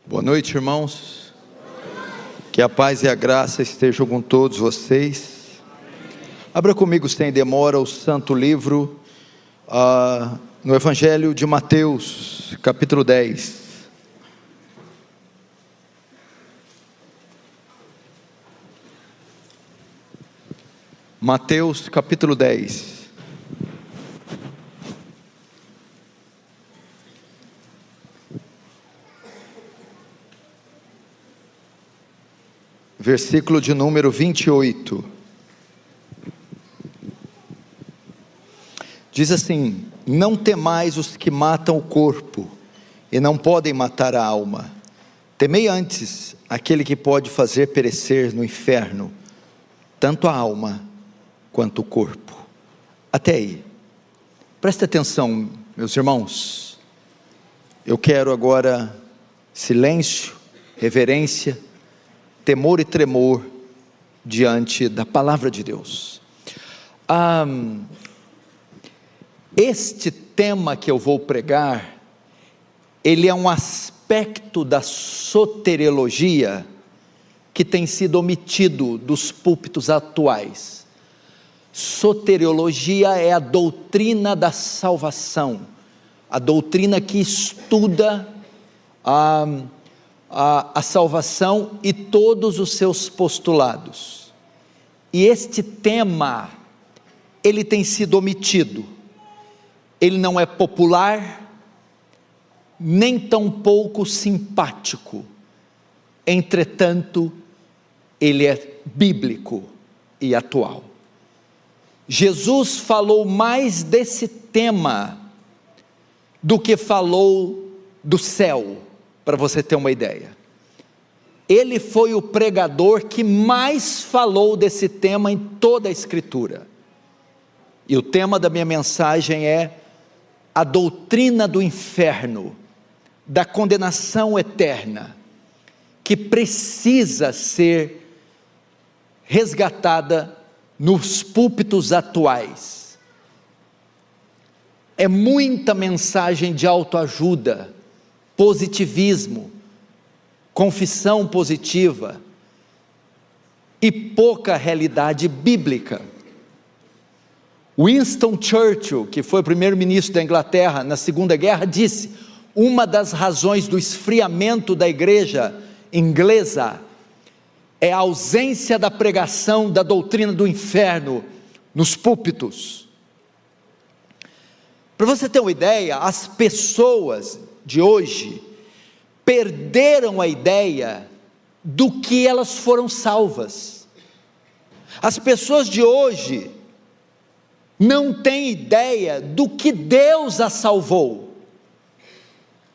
Boa noite, irmãos. Que a paz e a graça estejam com todos vocês. Abra comigo, sem demora, o santo livro, no Evangelho de Mateus, capítulo 10. Mateus, capítulo 10. Versículo de número 28, diz assim: não temais os que matam o corpo, e não podem matar a alma, temei antes aquele que pode fazer perecer no inferno, tanto a alma, quanto o corpo. Até aí, preste atenção, meus irmãos. Eu quero agora silêncio, reverência, temor e tremor diante da palavra de Deus. Este tema que eu vou pregar, ele é um aspecto da soteriologia que tem sido omitido dos púlpitos atuais. Soteriologia é a doutrina da salvação, a doutrina que estuda a salvação e todos os seus postulados. E este tema, ele tem sido omitido. Ele não é popular, nem tampouco simpático. Entretanto, ele é bíblico e atual. Jesus falou mais desse tema do que falou do céu, para você ter uma ideia. Ele foi o pregador que mais falou desse tema em toda a Escritura. E o tema da minha mensagem é a doutrina do inferno, da condenação eterna, que precisa ser resgatada nos púlpitos atuais. É muita mensagem de autoajuda, positivismo, confissão positiva e pouca realidade bíblica. Winston Churchill, que foi o primeiro-ministro da Inglaterra na Segunda Guerra, disse: uma das razões do esfriamento da igreja inglesa é a ausência da pregação da doutrina do inferno nos púlpitos. Para você ter uma ideia, as pessoas de hoje perderam a ideia do que elas foram salvas. As pessoas de hoje não têm ideia do que Deus as salvou.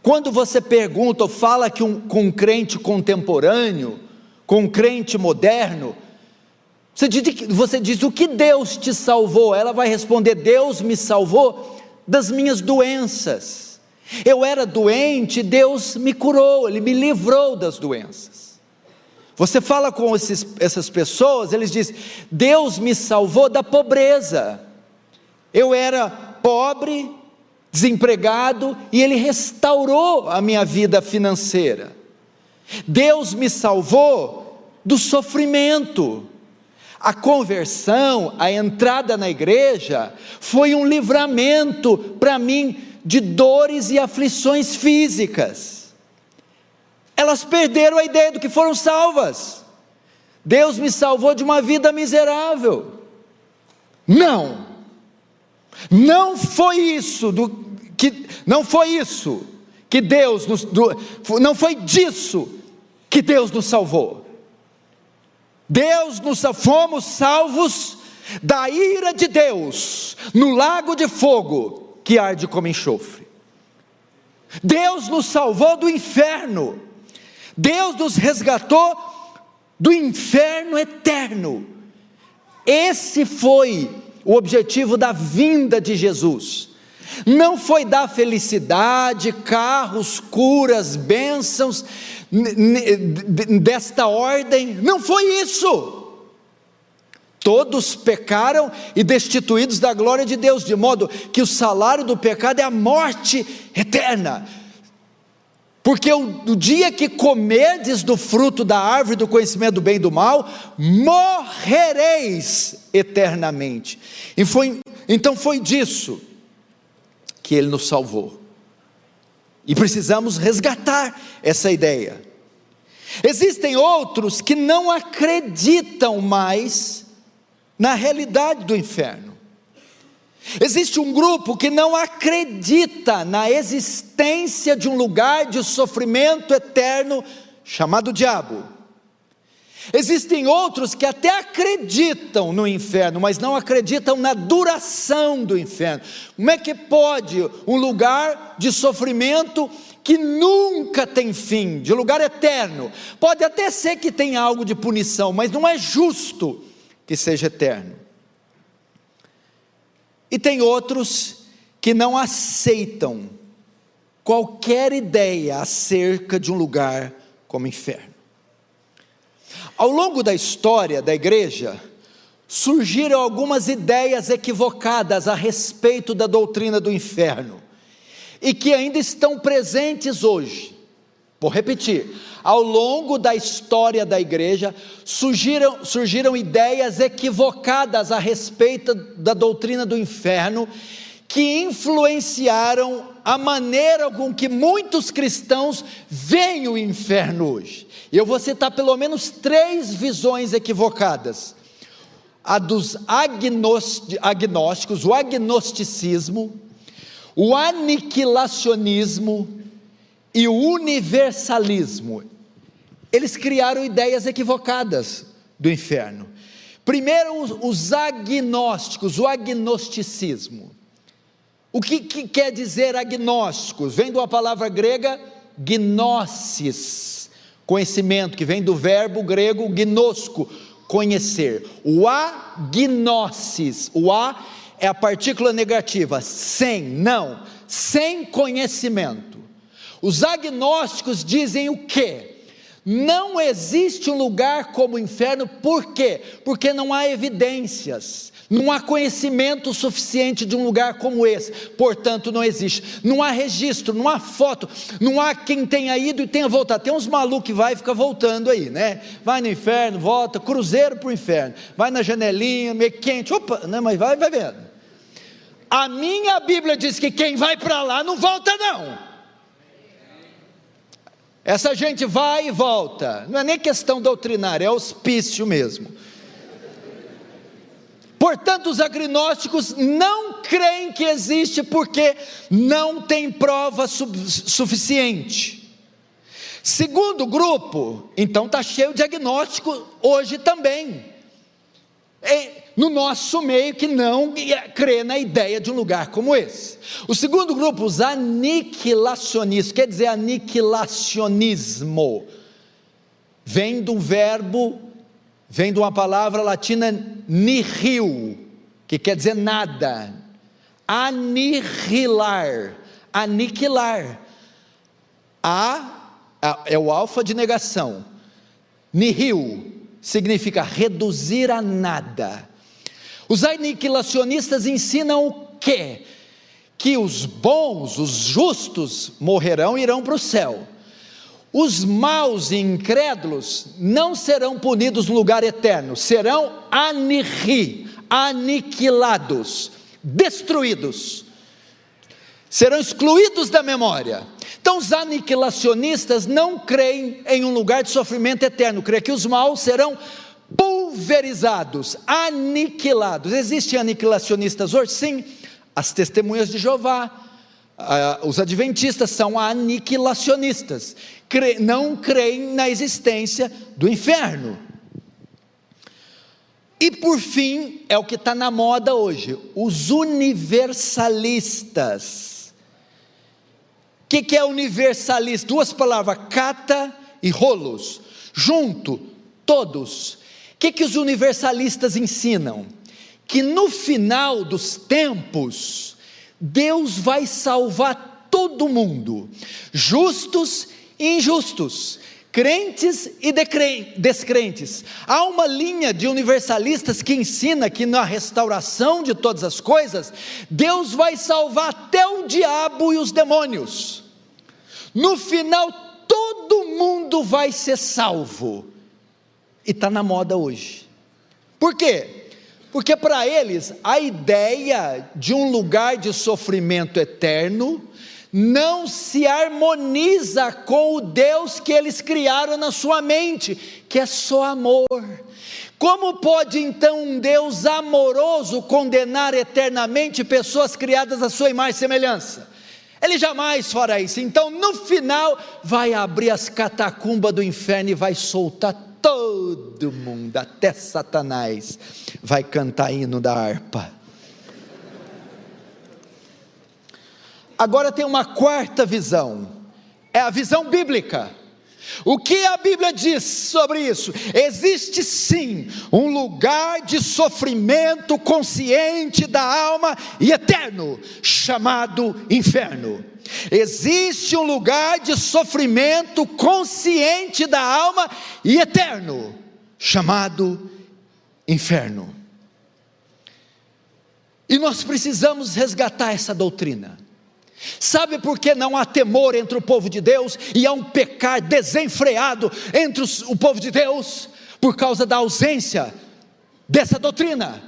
Quando você pergunta ou fala com um crente contemporâneo, com um crente moderno, você diz: o que Deus te salvou? Ela vai responder: Deus me salvou das minhas doenças. Eu era doente, Deus me curou, Ele me livrou das doenças. Você fala com essas pessoas, eles dizem: Deus me salvou da pobreza. Eu era pobre, desempregado, e Ele restaurou a minha vida financeira. Deus me salvou do sofrimento. A conversão, a entrada na igreja, foi um livramento para mim de dores e aflições físicas. Elas perderam a ideia do que foram salvas. Deus me salvou de uma vida miserável. Não foi isso que Deus não foi disso que Deus nos salvou. Fomos salvos da ira de Deus no lago de fogo que arde como enxofre. Deus nos salvou do inferno. Deus nos resgatou do inferno eterno. Esse foi o objetivo da vinda de Jesus. Não foi dar felicidade, carros, curas, bênçãos desta ordem. Não foi isso. Todos pecaram e destituídos da glória de Deus, de modo que o salário do pecado é a morte eterna. porque o dia que comerdes do fruto da árvore do conhecimento do bem e do mal, morrereis eternamente. Então foi disso que ele nos salvou, e precisamos resgatar essa ideia. Existem outros que não acreditam mais na realidade do inferno. Existe um grupo que não acredita na existência de um lugar de sofrimento eterno chamado diabo. Existem outros que até acreditam no inferno, mas não acreditam na duração do inferno. Como é que pode um lugar de sofrimento que nunca tem fim, de lugar eterno? Pode até ser que tenha algo de punição, mas não é justo que seja eterno. E tem outros que não aceitam qualquer ideia acerca de um lugar como inferno. Ao longo da história da igreja, surgiram algumas ideias equivocadas a respeito da doutrina do inferno, e que ainda estão presentes hoje. Vou repetir: ao longo da história da igreja, surgiram ideias equivocadas a respeito da doutrina do inferno, que influenciaram a maneira com que muitos cristãos veem o inferno hoje. E eu vou citar pelo menos 3 visões equivocadas: a dos agnósticos, o agnosticismo, o aniquilacionismo e o universalismo. Eles criaram ideias equivocadas do inferno. Primeiro, os agnósticos, o agnosticismo. O que quer dizer agnósticos? Vem de uma palavra grega, gnosis, conhecimento, que vem do verbo grego gnosko, conhecer. O agnosis, o a é a partícula negativa, sem, não, sem conhecimento. Os agnósticos dizem o quê? Não existe um lugar como o inferno. Por quê? Porque não há evidências, não há conhecimento suficiente de um lugar como esse, portanto não existe, não há registro, não há foto, não há quem tenha ido e tenha voltado. Tem uns malucos que vai e fica voltando aí, né? Vai no inferno, volta, cruzeiro para o inferno, vai na janelinha, meio quente, opa, né? Mas vai vendo. A minha Bíblia diz que quem vai para lá não volta não. Essa gente vai e volta, não é nem questão doutrinária, é auspício mesmo. Portanto, os agnósticos não creem que existe, porque não tem prova suficiente. Segundo grupo, então está cheio de agnóstico hoje também, no nosso meio, que não crê na ideia de um lugar como esse. O segundo grupo, os aniquilacionistas, quer dizer aniquilacionismo, vem de uma palavra latina nihil, que quer dizer nada. Aniquilar, é o alfa de negação. Nihil significa reduzir a nada. Os aniquilacionistas ensinam o quê? Que os bons, os justos morrerão e irão para o céu. Os maus e incrédulos não serão punidos no lugar eterno, serão aniquilados, destruídos, serão excluídos da memória. Então os aniquilacionistas não creem em um lugar de sofrimento eterno, creem que os maus serão pulverizados, aniquilados. Existem aniquilacionistas hoje? Sim. As testemunhas de Jeová, os adventistas são aniquilacionistas, não creem na existência do inferno. E por fim, é o que está na moda hoje, os universalistas. O que é universalista? 2 palavras, kata e holos, junto, todos. O que os universalistas ensinam? Que no final dos tempos, Deus vai salvar todo mundo, justos e injustos, crentes e descrentes. Há uma linha de universalistas que ensina que na restauração de todas as coisas, Deus vai salvar até o diabo e os demônios. no final todo mundo vai ser salvo, e está na moda hoje. Por quê? Porque para eles, a ideia de um lugar de sofrimento eterno, não se harmoniza com o Deus que eles criaram na sua mente, que é só amor. Como pode então um Deus amoroso condenar eternamente pessoas criadas à sua imagem e semelhança? Ele jamais fará isso. Então no final vai abrir as catacumbas do inferno e vai soltar todo mundo, até Satanás vai cantar hino da harpa. Agora tem uma quarta visão, é a visão bíblica. O que a Bíblia diz sobre isso? Existe sim um lugar de sofrimento consciente da alma e eterno, chamado inferno. Existe um lugar de sofrimento consciente da alma e eterno, chamado inferno. E nós precisamos resgatar essa doutrina. Sabe por que não há temor entre o povo de Deus e há um pecar desenfreado entre o povo de Deus? Por causa da ausência dessa doutrina.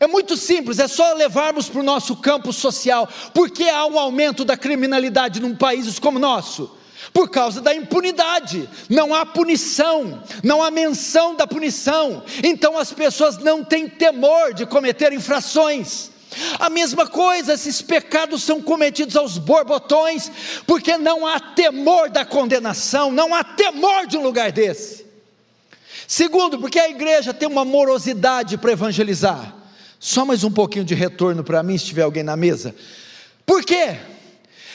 É muito simples, é só levarmos para o nosso campo social. Por que há um aumento da criminalidade num país como o nosso? Por causa da impunidade. Não há punição, não há menção da punição. Então as pessoas não têm temor de cometer infrações. A mesma coisa, esses pecados são cometidos aos borbotões, porque não há temor da condenação, não há temor de um lugar desse. Segundo, porque a igreja tem uma morosidade para evangelizar. Só mais um pouquinho de retorno para mim, se tiver alguém na mesa. Por quê?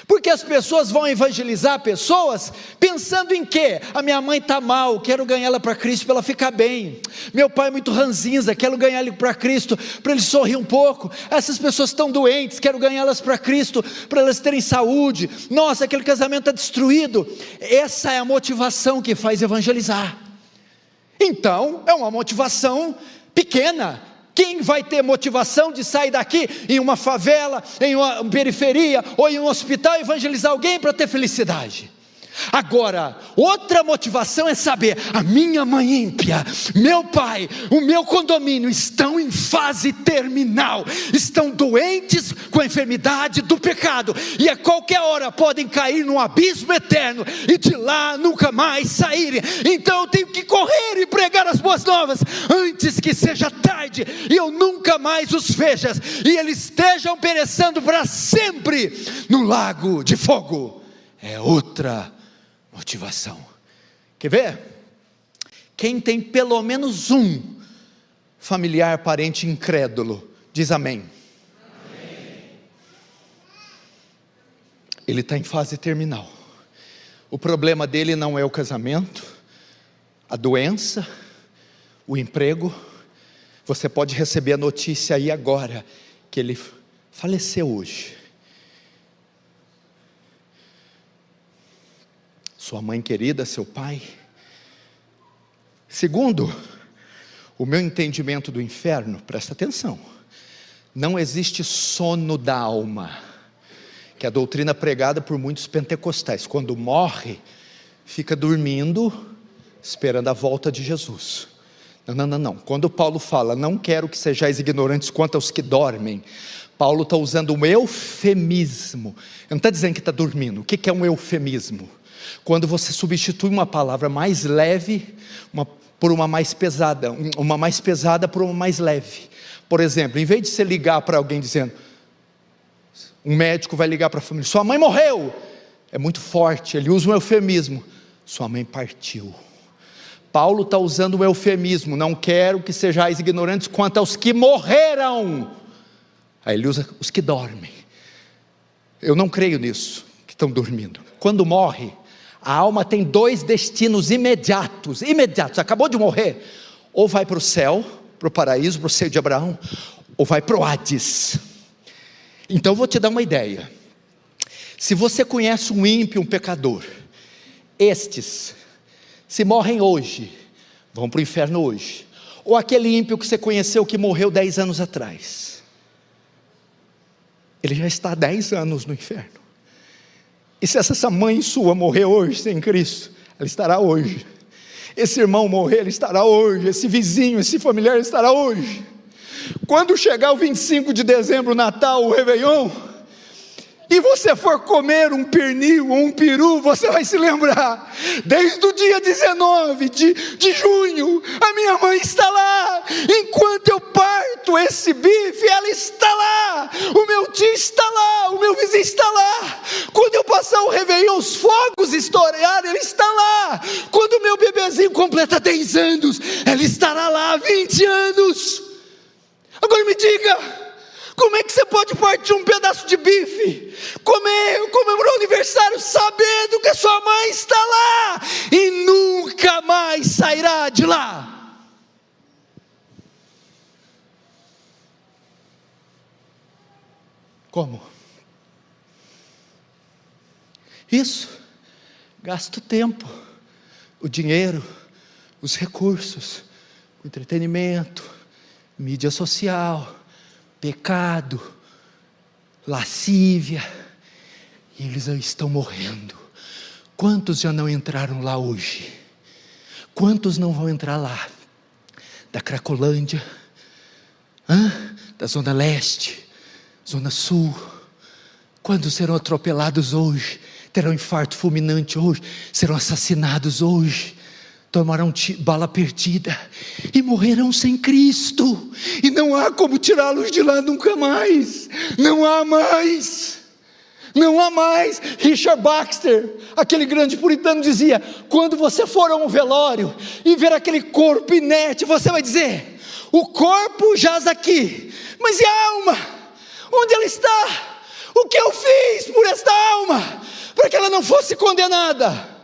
Porque as pessoas vão evangelizar pessoas pensando em quê? A minha mãe está mal, quero ganhar ela para Cristo para ela ficar bem. Meu pai é muito ranzinza, quero ganhar ele para Cristo para ele sorrir um pouco. Essas pessoas estão doentes, quero ganhá-las para Cristo para elas terem saúde. Nossa, aquele casamento está destruído. Essa é a motivação que faz evangelizar. Então, é uma motivação pequena. Quem vai ter motivação de sair daqui em uma favela, em uma periferia ou em um hospital e evangelizar alguém para ter felicidade? Agora, outra motivação é saber, a minha mãe ímpia, meu pai, o meu condomínio estão em fase terminal, estão doentes com a enfermidade do pecado, e a qualquer hora podem cair num abismo eterno, e de lá nunca mais saírem. Então eu tenho que correr e pregar as boas novas, antes que seja tarde, e eu nunca mais os veja, e eles estejam perecendo para sempre, no lago de fogo. É outra motivação. Quer ver? Quem tem pelo menos um familiar, parente incrédulo, diz amém. Amém. Ele está em fase terminal. O problema dele não é o casamento, a doença, o emprego. Você pode receber a notícia aí agora, que ele faleceu hoje. Sua mãe querida, seu pai. Segundo, o meu entendimento do inferno, presta atenção, não existe sono da alma, que é a doutrina pregada por muitos pentecostais. Quando morre, fica dormindo, esperando a volta de Jesus. Não. Quando Paulo fala, não quero que sejais ignorantes quanto aos que dormem, Paulo está usando um eufemismo. Ele não está dizendo que está dormindo. O que é um eufemismo? Quando você substitui uma palavra mais leve por uma mais pesada, uma mais pesada por uma mais leve. Por exemplo, em vez de você ligar para alguém dizendo, um médico vai ligar para a família, sua mãe morreu, é muito forte, ele usa um eufemismo, sua mãe partiu. Paulo está usando um eufemismo, não quero que sejais ignorantes quanto aos que morreram. Aí ele usa os que dormem. Eu não creio nisso, que estão dormindo. Quando morre, a alma tem dois destinos imediatos, acabou de morrer, ou vai para o céu, para o paraíso, para o seio de Abraão, ou vai para o Hades. Então vou te dar uma ideia, se você conhece um ímpio, um pecador, estes, se morrem hoje, vão para o inferno hoje, ou aquele ímpio que você conheceu que morreu 10 anos atrás, ele já está há 10 anos no inferno. E se essa mãe sua morrer hoje sem Cristo, ela estará hoje. Esse irmão morrer, ele estará hoje. Esse vizinho, esse familiar, ele estará hoje. Quando chegar o 25 de dezembro, o Natal, o Réveillon, e você for comer um pernil ou um peru, você vai se lembrar, desde o dia 19 de junho, a minha mãe está lá, enquanto eu parto esse bife, ela está lá, o meu tio está lá, o meu vizinho está lá, quando eu passar o Réveillon, os fogos estourarem, ele está lá, quando o meu bebezinho completa 10 anos, ela estará lá, 20 anos, agora me diga, como é que você pode partir um pedaço de bife, comemorar o aniversário sabendo que a sua mãe está lá e nunca mais sairá de lá? Como? Isso, gasta o tempo, o dinheiro, os recursos, o entretenimento, mídia social, pecado, lascívia, e eles estão morrendo. Quantos já não entraram lá hoje? Quantos não vão entrar lá? Da Cracolândia, da Zona Leste, Zona Sul. Quantos serão atropelados hoje? Terão infarto fulminante hoje? Serão assassinados hoje? Tomarão bala perdida e morrerão sem Cristo, e não há como tirá-los de lá nunca mais. Não há mais. Richard Baxter, aquele grande puritano, dizia: quando você for a um velório e ver aquele corpo inerte, você vai dizer: o corpo jaz aqui, mas e a alma? Onde ela está? O que eu fiz por esta alma para que ela não fosse condenada?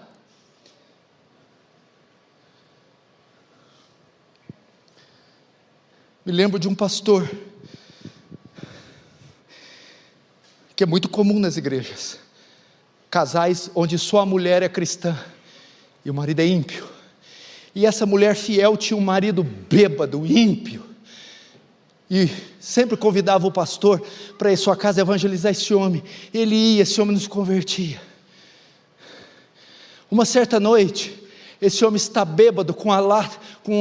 Me lembro de um pastor, que é muito comum nas igrejas, casais onde só a mulher é cristã, e o marido é ímpio, e essa mulher fiel tinha um marido bêbado, ímpio, e sempre convidava o pastor para ir à sua casa evangelizar esse homem. Ele ia, esse homem não se convertia. Uma certa noite, esse homem está bêbado, com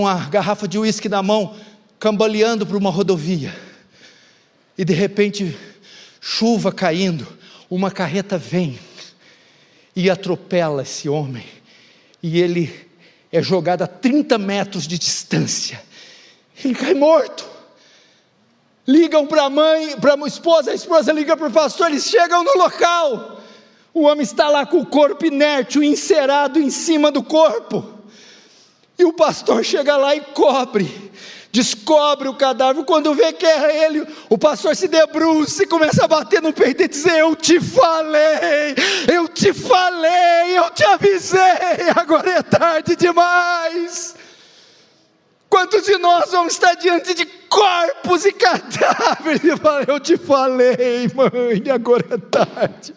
a garrafa de uísque na mão, cambaleando para uma rodovia, e de repente, chuva caindo, uma carreta vem, e atropela esse homem, e ele é jogado a 30 metros de distância, ele cai morto. Ligam para a mãe, para a esposa liga para o pastor, eles chegam no local, o homem está lá com o corpo inerte, o encerado em cima do corpo, e o pastor chega lá e descobre o cadáver. Quando vê que é ele, o pastor se debruça e começa a bater no peito e dizer: eu te falei, eu te avisei, agora é tarde demais. Quantos de nós vamos estar diante de corpos e cadáveres e falar: eu te falei, mãe, agora é tarde.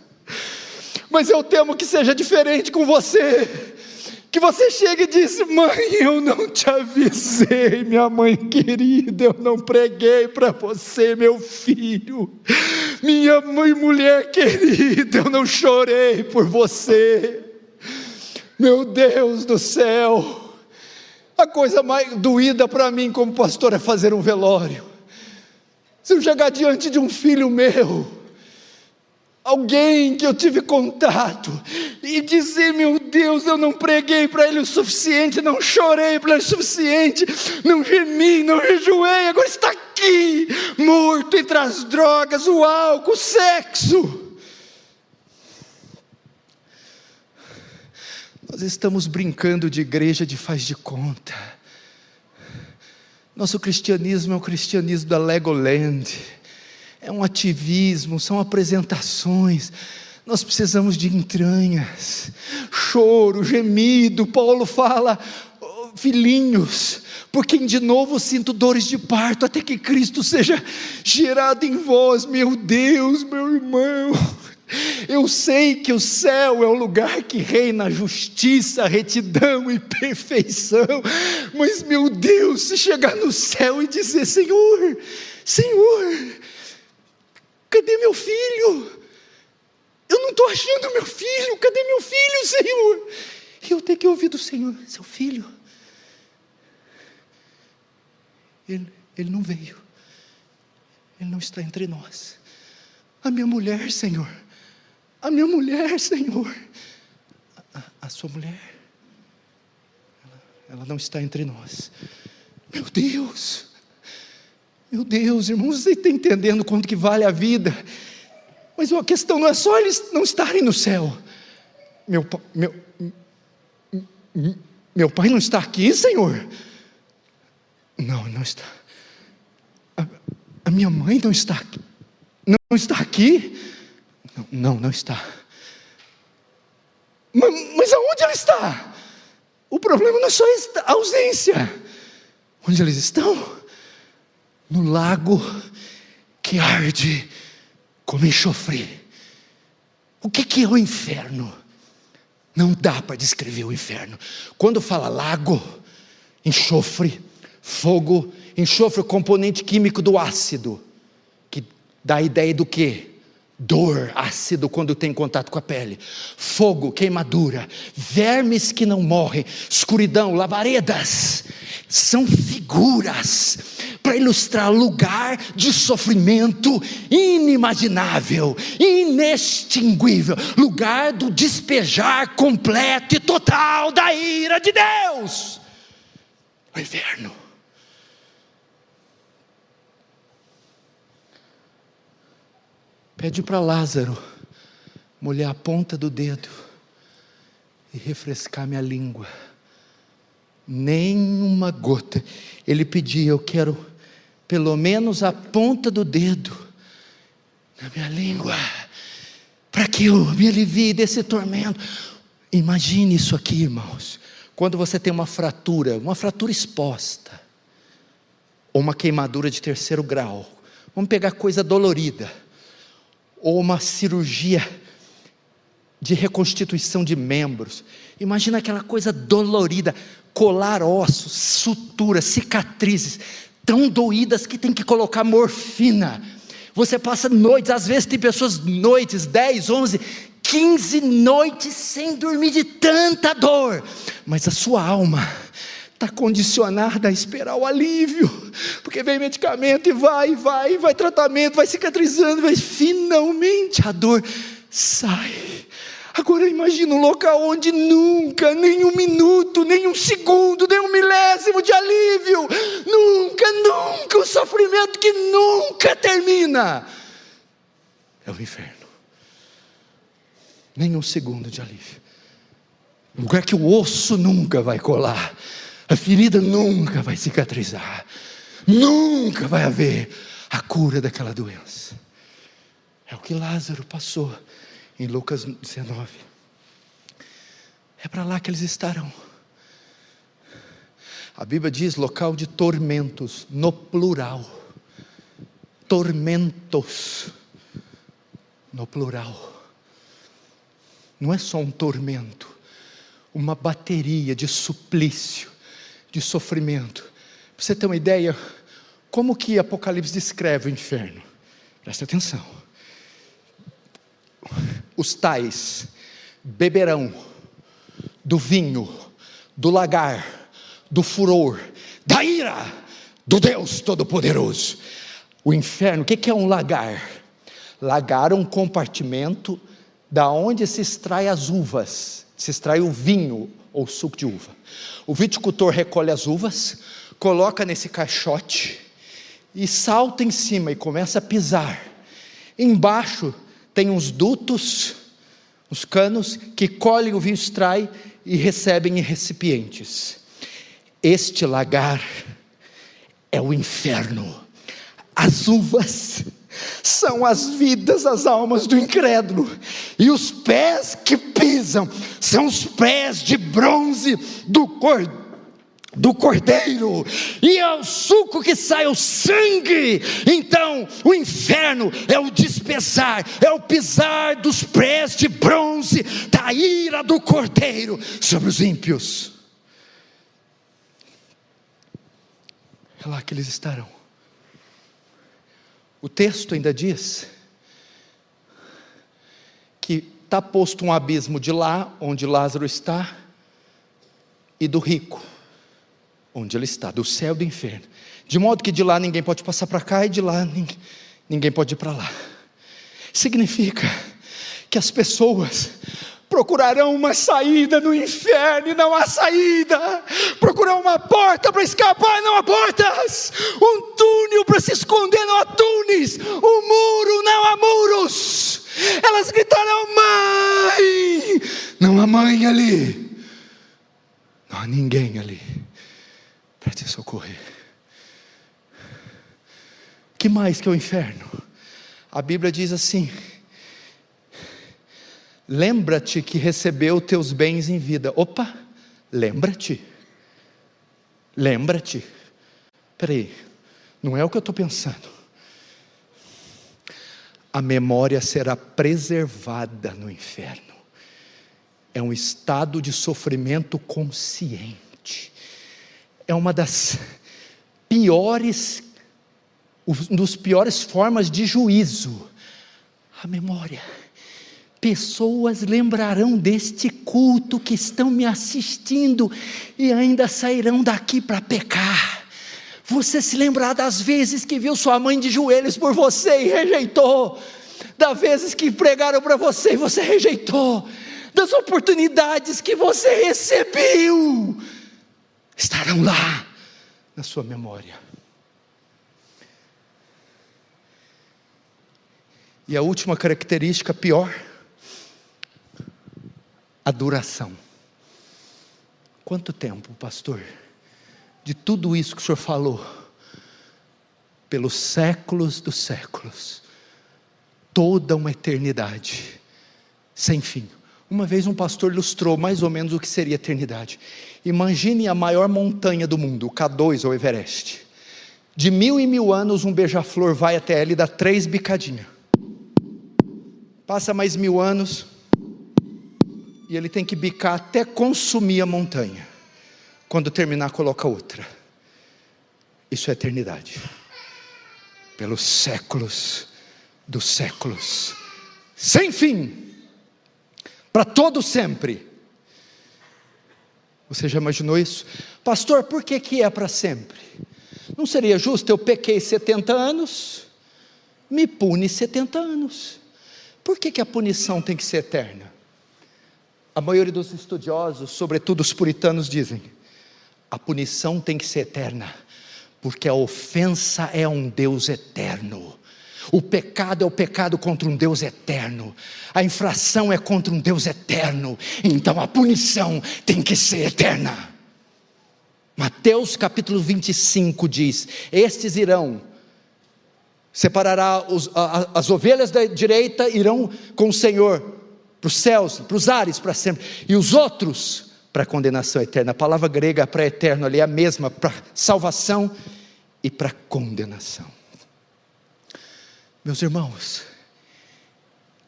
Mas eu temo que seja diferente com você, que você chegue e diz: mãe, eu não te avisei, minha mãe querida, eu não preguei para você, meu filho, minha mãe, mulher querida, eu não chorei por você. Meu Deus do céu, a coisa mais doída para mim como pastor é fazer um velório. Se eu chegar diante de um filho meu, alguém que eu tive contato, e dizer: meu Deus, eu não preguei para ele o suficiente, não chorei para ele o suficiente, não gemi, não jejuei, agora está aqui, morto entre as drogas, o álcool, o sexo. Nós estamos brincando de igreja de faz de conta. Nosso cristianismo é o cristianismo da Legoland, é um ativismo, são apresentações. Nós precisamos de entranhas, choro, gemido. Paulo fala: filhinhos, por quem de novo sinto dores de parto, até que Cristo seja gerado em vós. Meu Deus, meu irmão, eu sei que o céu é o lugar que reina justiça, retidão e perfeição, mas meu Deus, se chegar no céu e dizer: Senhor, cadê meu filho? Eu não estou achando meu filho, cadê meu filho, Senhor? E eu tenho que ouvir do Senhor: seu filho, ele não veio, ele não está entre nós. A minha mulher, Senhor, a minha mulher, Senhor, a sua mulher, ela não está entre nós. Meu Deus, irmãos, você está entendendo quanto que vale a vida? Mas a questão não é só eles não estarem no céu. Meu pai não está aqui, Senhor? Não está. A minha mãe não está aqui. Não está aqui? Não está. Mas aonde ela está? O problema não é só a ausência. Onde eles estão? No lago que arde como enxofre. O que é o inferno? Não dá para descrever o inferno. Quando fala lago, enxofre, fogo, enxofre é o componente químico do ácido, que dá a ideia do quê? Dor, ácido quando tem contato com a pele. Fogo, queimadura, vermes que não morrem, escuridão, labaredas. São figuras para ilustrar lugar de sofrimento inimaginável, inextinguível, lugar do despejar completo e total da ira de Deus. O inferno. Pede para Lázaro molhar a ponta do dedo e refrescar minha língua. Nem uma gota. Ele pedia: eu quero pelo menos a ponta do dedo na minha língua, para que eu me alivie desse tormento. Imagine isso aqui, irmãos. Quando você tem uma fratura exposta, ou uma queimadura de 3º grau, vamos pegar coisa dolorida, ou uma cirurgia de reconstituição de membros. Imagina aquela coisa dolorida, colar ossos, suturas, cicatrizes, tão doídas que tem que colocar morfina. Você passa noites, às vezes tem pessoas noites, 10, 11, 15 noites sem dormir de tanta dor, mas a sua alma está condicionada a esperar o alívio, porque vem medicamento e vai tratamento, vai cicatrizando, mas finalmente a dor sai. Agora imagina um local onde nunca, nem um minuto, nem um segundo, nem um milésimo de alívio, nunca, o sofrimento que nunca termina, é o inferno. Nem um segundo de alívio. Um lugar que o osso nunca vai colar, a ferida nunca vai cicatrizar, nunca vai haver a cura daquela doença. É o que Lázaro passou em Lucas 19. É para lá que eles estarão. A Bíblia diz local de tormentos, no plural. Tormentos, no plural. Não é só um tormento, uma bateria de suplício, de sofrimento. Para você ter uma ideia, como que Apocalipse descreve o inferno? Presta atenção. Os tais beberão do vinho, do lagar, do furor, da ira do Deus Todo-Poderoso. O inferno, o que é um lagar? Lagar é um compartimento da onde se extrai as uvas, se extrai o vinho ou suco de uva. O viticultor recolhe as uvas, coloca nesse caixote e salta em cima e começa a pisar. Embaixo tem uns dutos, os canos que colhem o vinho, extrai e recebem em recipientes. Este lagar é o inferno. As uvas são as vidas, as almas do incrédulo, e os pés que pisam são os pés de bronze do cordeiro, e é o suco que sai, o sangue. Então o inferno é o despeçar, é o pisar dos pés de bronze da ira do cordeiro sobre os ímpios. É lá que eles estarão. O texto ainda diz que está posto um abismo de lá, onde Lázaro está, e do rico, onde ele está, do céu e do inferno. De modo que de lá ninguém pode passar para cá, e de lá ninguém pode ir para lá. Significa que as pessoas procurarão uma saída no inferno, e não há saída. Procurarão uma porta para escapar, não há portas. Um túnel para se esconder, não há túneis. Um muro, não há muros. Elas gritarão: mãe! Não há mãe ali. Não há ninguém ali para te socorrer. Que mais que o inferno? A Bíblia diz assim: lembra-te que recebeu teus bens em vida. Opa, lembra-te. Peraí, não é o que eu estou pensando. A memória será preservada no inferno. É um estado de sofrimento consciente. É uma das piores, dos piores formas de juízo. A memória. Pessoas lembrarão deste culto que estão me assistindo e ainda sairão daqui para pecar. Você se lembrar das vezes que viu sua mãe de joelhos por você e rejeitou, das vezes que pregaram para você e você rejeitou, das oportunidades que você recebeu, estarão lá na sua memória. E a última característica pior: a duração. Quanto tempo, pastor? De tudo isso que o senhor falou, pelos séculos dos séculos, toda uma eternidade, sem fim. Uma vez um pastor ilustrou mais ou menos o que seria eternidade. Imagine a maior montanha do mundo, o K2 ou Everest. De 1000 em 1000 anos um beija-flor vai até ela e dá 3 bicadinhas. Passa mais 1000 anos e ele tem que bicar até consumir a montanha. Quando terminar, coloca outra. Isso é eternidade. Pelos séculos dos séculos, sem fim, para todo sempre. Você já imaginou isso? Pastor, por que é para sempre? Não seria justo? Eu pequei 70 anos, me pune 70 anos. Por que a punição tem que ser eterna? A maioria dos estudiosos, sobretudo os puritanos, dizem: a punição tem que ser eterna, porque a ofensa é um Deus eterno. O pecado é o pecado contra um Deus eterno. A infração é contra um Deus eterno. Então a punição tem que ser eterna. Mateus capítulo 25 diz: estes irão, separará as ovelhas da direita, irão com o Senhor para os céus, para os ares, para sempre. E os outros para a condenação eterna. A palavra grega para eterno ali é a mesma, para salvação e para condenação. Meus irmãos,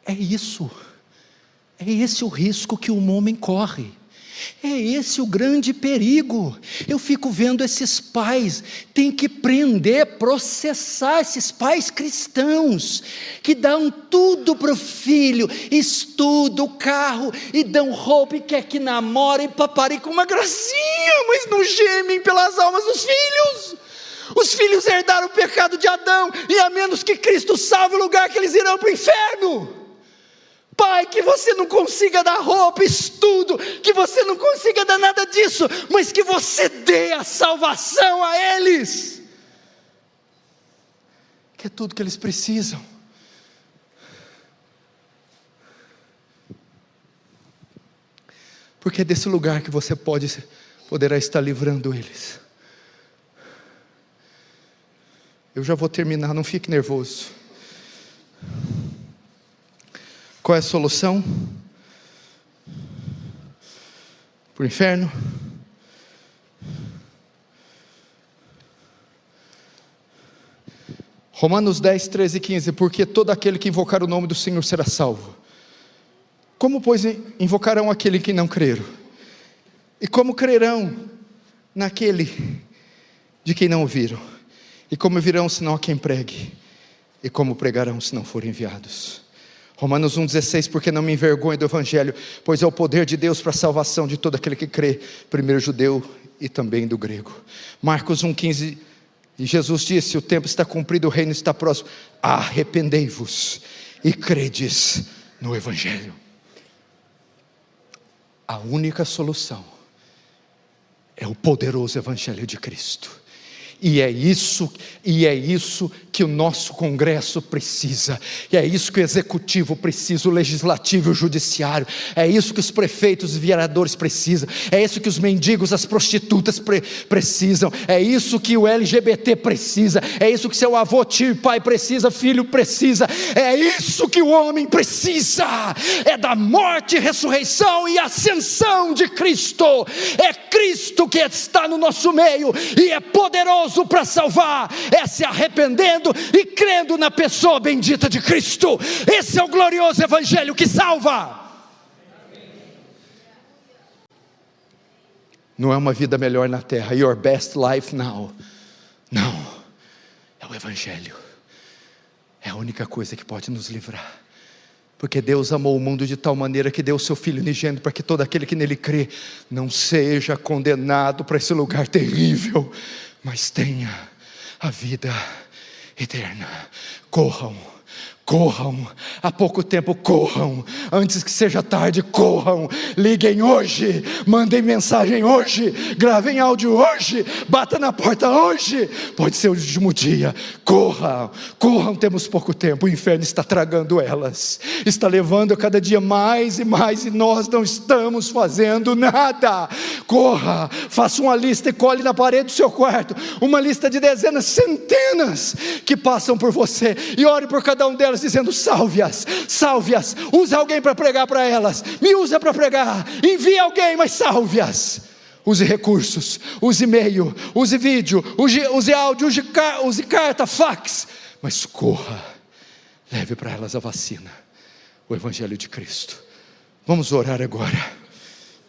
é esse o risco que um homem corre, é esse o grande perigo. Eu fico vendo esses pais, tem que prender, processar esses pais cristãos, que dão tudo para o filho, estudo, carro, e dão roupa, e quer que namore, e paparem com uma gracinha, mas não gemem pelas almas dos filhos. Os filhos herdaram o pecado de Adão, e a menos que Cristo salve o lugar, que eles irão para o inferno. Pai, que você não consiga dar roupa, estudo, que você não consiga dar nada disso, mas que você dê a salvação a eles, que é tudo que eles precisam. Porque é desse lugar que você poderá estar livrando eles. Eu já vou terminar, não fique nervoso. Qual é a solução? Para o inferno? Romanos 10, 13 e 15. Porque todo aquele que invocar o nome do Senhor será salvo. Como, pois, invocarão aquele que não creram? E como crerão naquele de quem não ouviram? E como virão senão a quem pregue? E como pregarão se não forem enviados? Romanos 1,16, porque não me envergonho do Evangelho, pois é o poder de Deus para a salvação de todo aquele que crê, primeiro judeu e também do grego. Marcos 1,15, e Jesus disse: o tempo está cumprido, o reino está próximo, arrependei-vos e credes no Evangelho. A única solução é o poderoso Evangelho de Cristo. E é isso que o nosso Congresso precisa, e é isso que o Executivo precisa, o Legislativo e o Judiciário, é isso que os prefeitos e vereadores precisam, é isso que os mendigos, as prostitutas precisam, é isso que o LGBT precisa, é isso que seu avô, tio e pai precisa, filho precisa, é isso que o homem precisa, é da morte, ressurreição e ascensão de Cristo. É Cristo que está no nosso meio, e é poderoso para salvar, é se arrependendo e crendo na pessoa bendita de Cristo. Esse é o glorioso Evangelho que salva. Não é uma vida melhor na terra, your best life now. Não, é o Evangelho, é a única coisa que pode nos livrar. Porque Deus amou o mundo de tal maneira que deu o seu Filho unigênito, para que todo aquele que nele crê não seja condenado para esse lugar terrível, mas tenha a vida eterna. Corram, há pouco tempo, corram, antes que seja tarde, corram, liguem hoje, mandem mensagem hoje, gravem áudio hoje, bata na porta hoje, pode ser o último dia. Corram, temos pouco tempo, o inferno está tragando elas, está levando a cada dia mais e mais, e nós não estamos fazendo nada. Corra, faça uma lista e cole na parede do seu quarto, uma lista de dezenas, centenas que passam por você, e ore por cada um delas, dizendo: salve-as, use alguém para pregar para elas, me usa para pregar, envie alguém, mas salve-as. Use recursos, use e-mail, use vídeo, use áudio, use carta, fax, mas corra, leve para elas a vacina, o Evangelho de Cristo. Vamos orar agora,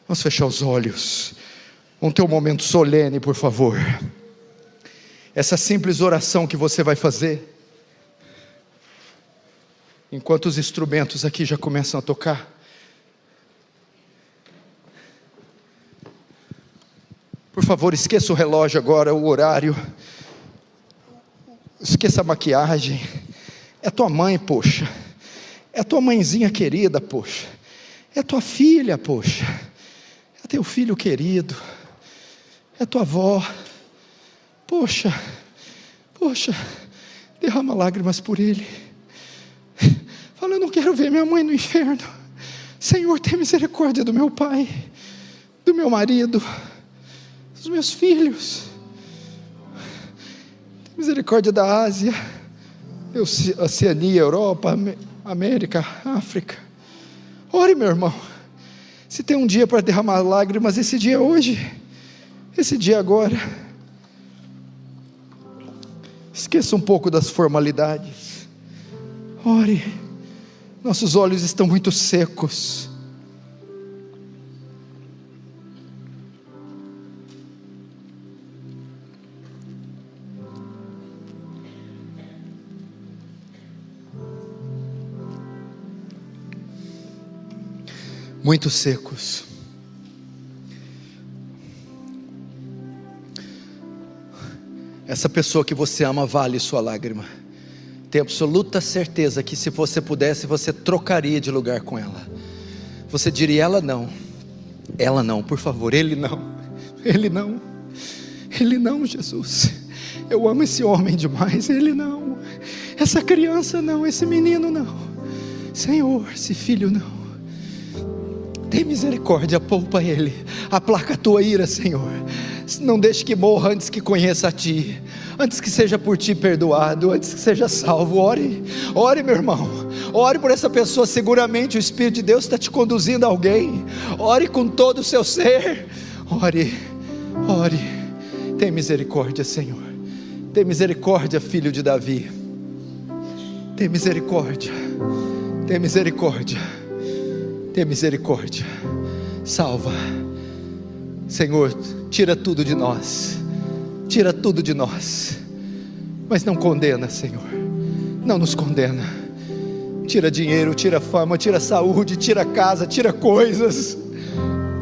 vamos fechar os olhos, vamos ter um momento solene, por favor. Essa simples oração que você vai fazer, enquanto os instrumentos aqui já começam a tocar, por favor, esqueça o relógio agora, o horário, esqueça a maquiagem. É tua mãe, poxa, é tua mãezinha querida, poxa, é tua filha, poxa, é teu filho querido, é tua avó, poxa, derrama lágrimas por ele. Fala: eu não quero ver minha mãe no inferno. Senhor, tem misericórdia do meu pai, do meu marido, dos meus filhos. Tem misericórdia da Ásia, Oceania, Europa, América, África. Ore, meu irmão. Se tem um dia para derramar lágrimas, esse dia é hoje, esse dia é agora. Esqueça um pouco das formalidades. Ore. Nossos olhos estão muito secos. Muito secos. Essa pessoa que você ama vale sua lágrima. Tenho absoluta certeza que se você pudesse, você trocaria de lugar com ela. Você diria: ela não, por favor, ele não, Jesus, eu amo esse homem demais, ele não, essa criança não, esse menino não, Senhor, esse filho não. Tem misericórdia, poupa ele, aplaca a tua ira, Senhor. Não deixe que morra antes que conheça a Ti, antes que seja por Ti perdoado, antes que seja salvo. Ore, meu irmão, ore por essa pessoa. Seguramente o Espírito de Deus está te conduzindo a alguém. Ore com todo o seu ser. Ore, tem misericórdia, Senhor, tem misericórdia, filho de Davi, tem misericórdia, salva, Senhor, tira tudo de nós, mas não condena, Senhor, não nos condena, tira dinheiro, tira fama, tira saúde, tira casa, tira coisas,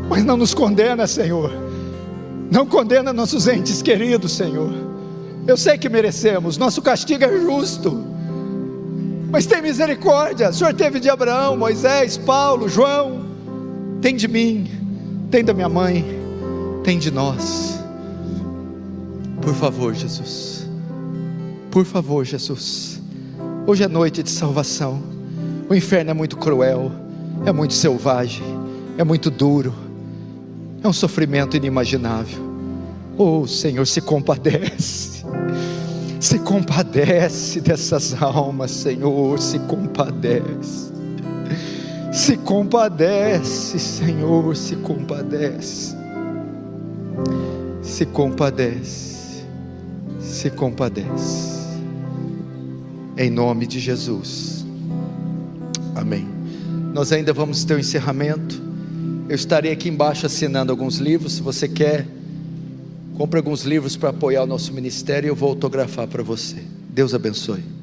mas não nos condena, Senhor. Não condena nossos entes queridos, Senhor. Eu sei que merecemos, nosso castigo é justo, mas tem misericórdia. O Senhor teve de Abraão, Moisés, Paulo, João. Tem de mim, tem da minha mãe, tem de nós. Por favor, Jesus, por favor, Jesus. Hoje é noite de salvação. O inferno é muito cruel, é muito selvagem, é muito duro, é um sofrimento inimaginável. Oh Senhor, se compadece dessas almas, Senhor, se compadece, Senhor, se compadece, em nome de Jesus, amém. Nós ainda vamos ter um encerramento. Eu estarei aqui embaixo assinando alguns livros. Se você quer, compre alguns livros para apoiar o nosso ministério e eu vou autografar para você. Deus abençoe.